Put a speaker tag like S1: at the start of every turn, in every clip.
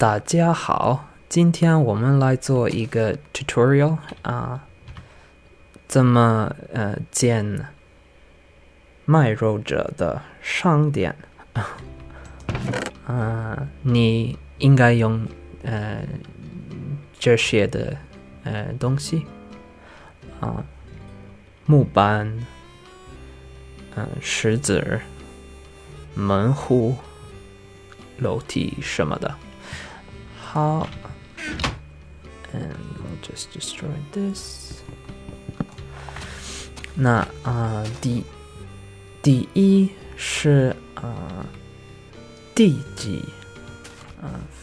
S1: 大家好，今天我们来做一个 tutorial 怎么建卖肉者的商店。你应该用这些的东西木板、石子、门户、楼梯什么的。好 ，and we'll just destroy this。那第一是地基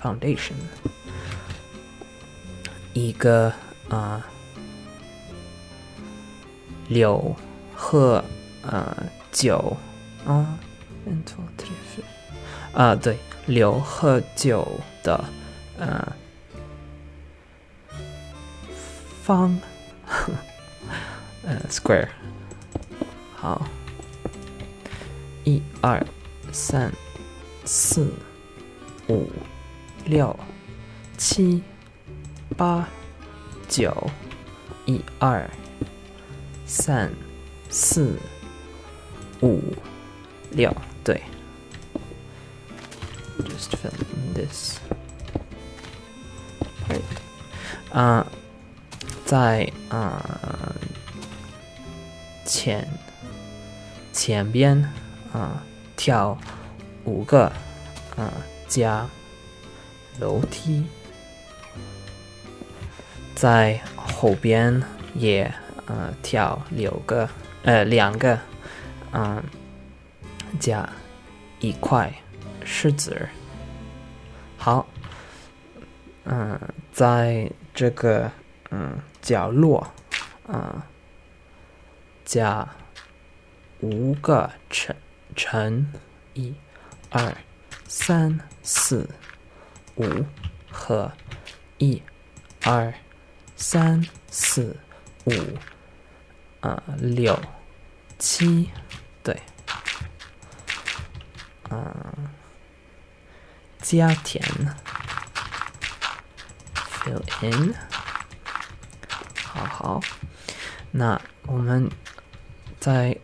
S1: foundation， 一个六和九对，6和9的方square。好，1、2、3、4、5、6、7、8、9，1、2、3、4、5、6，对。Just fill in this part。在前边跳5个加楼梯，在后边也跳2个加1块石子。好，在这个角落加5个乘1、2、3、4、5和1、2、3、4、5、6、7，对，加填 fill in。好，那我们在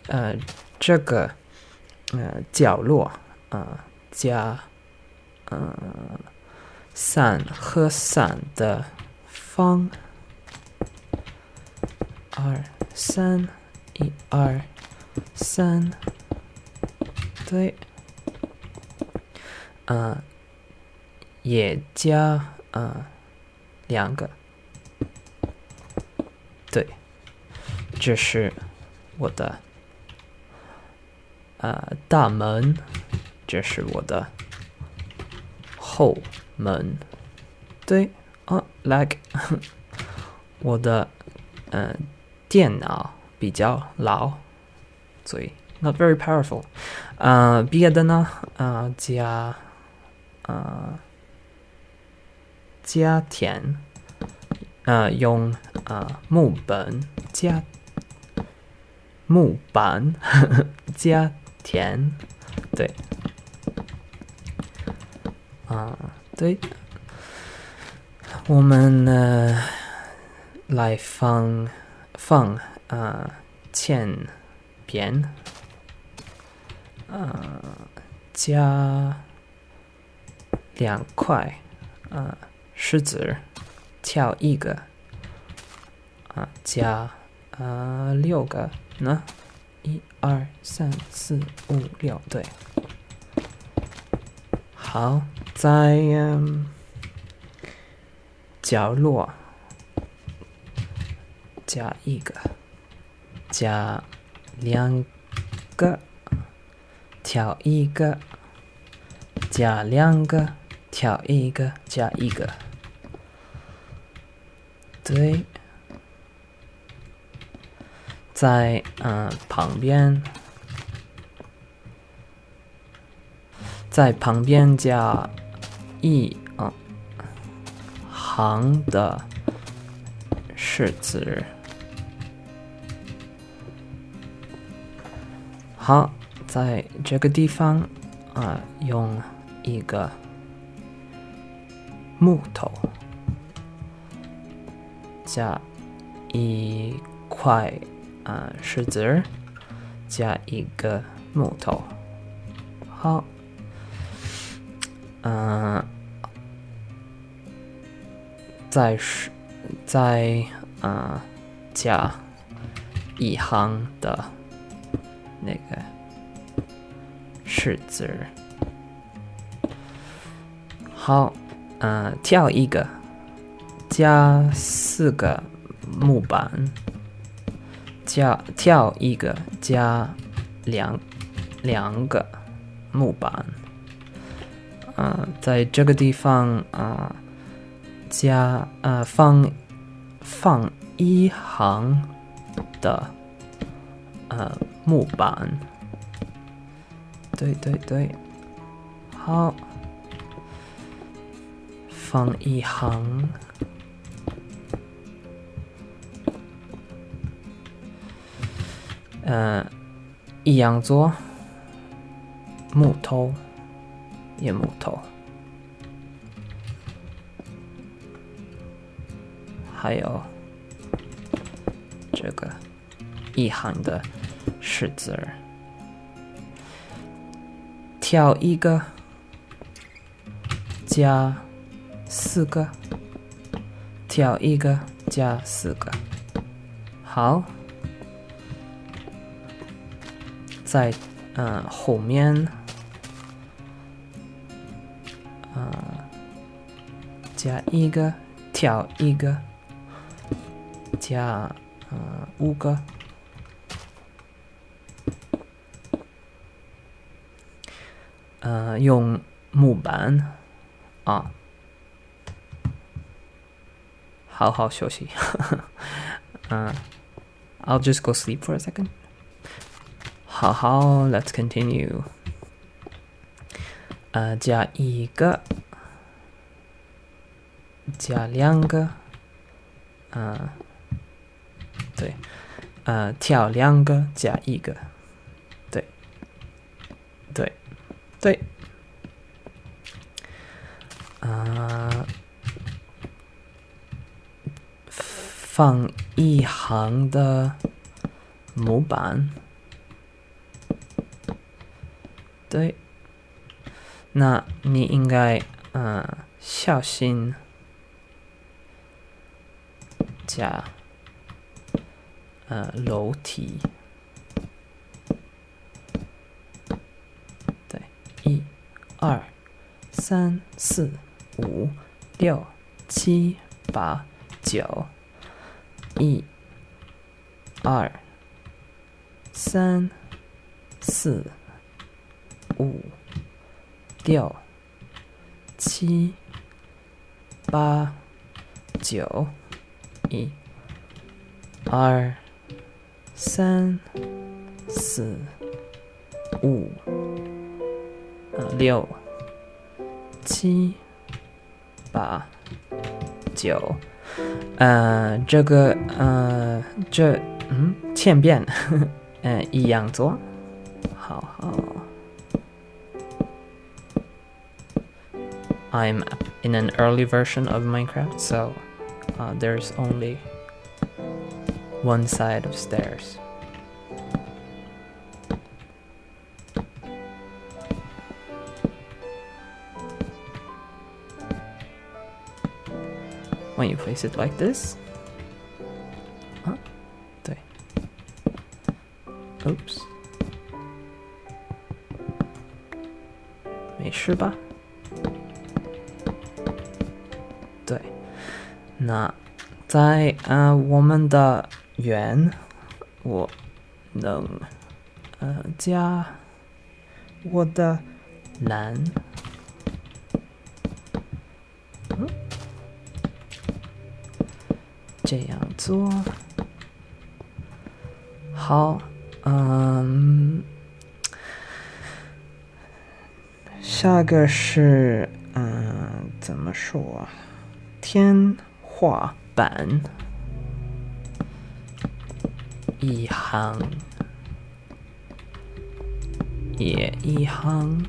S1: 这个角落加3和3的方，2、3、1、2、3，对，也加2个，对，这是我的大门，这是我的后门，对，like 我的电脑比较老，所以 not very powerful。别的呢加填用木板加填，对，对，我们来放前边加2块石子，跳1个加6个呢，1、2、3、4、5、6，对。好，在角落加1个，加2个，跳1个，加2个，跳1个，加1个，对。在旁边加1行的石子。好，在这个地方用一个木头，加一块石子，加一个木头。好，再加一行的那个石子。好，跳一个，加4个木板，跳一个，加两个木板。在这个地方放一行的木板。对，好，放一行。一样做，木头，也木头，还有这个一行的石子，跳一个，加4个，跳一个，加4个。好，在后面加一个，跳一个，加5个。用木板好好休息。I'll just go sleep for a second. 好 let's continue. 加一个，加2个，对，跳2个，加1个，对，放一行的木板，对，那你应该小心加楼梯，对，1、2、3、4、5、6、7、8、9。1、2、3、4、5、6、7、8、9。1、2、3、4、5、6、7、8、9。这个千遍一样做。好。I'm in an early version of Minecraft, so there's only one side of stairs. When you place it like this, 对 ，Oops， 没事吧？对，那在我们的圆，我能加我的蓝。这样做好，下个是怎么说啊？天花板一行也一行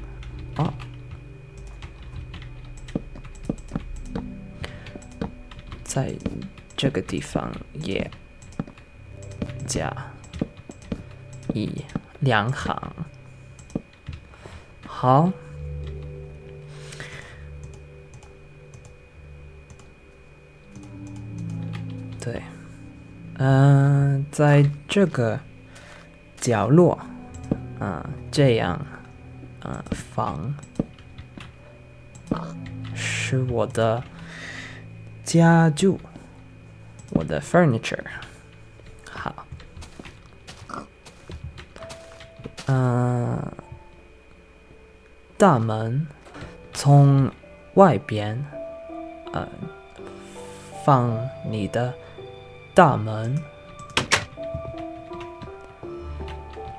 S1: 在这个地方也加2行。好，对，在这个角落，这样，放是我的家具，我的 furniture。好，大门从外边，放你的大门，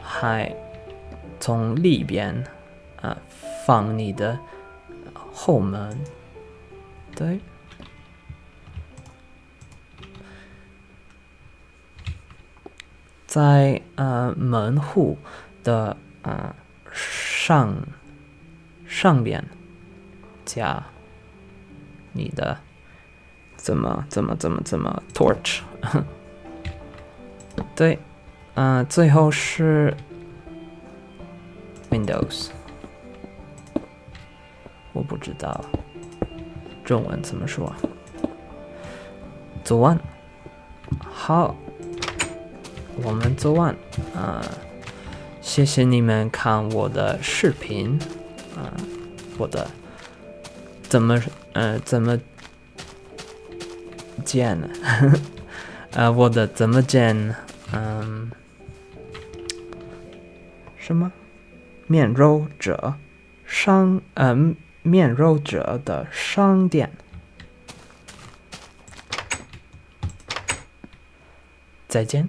S1: 还从里边，放你的后门，对。在门户的上边加你的怎么 torch 对，最后是 windows， 我不知道中文怎么说。做完，好，我们做完，谢谢你们看我的视频，我的怎么建我的怎么建什么面肉者面肉者的商店。再见。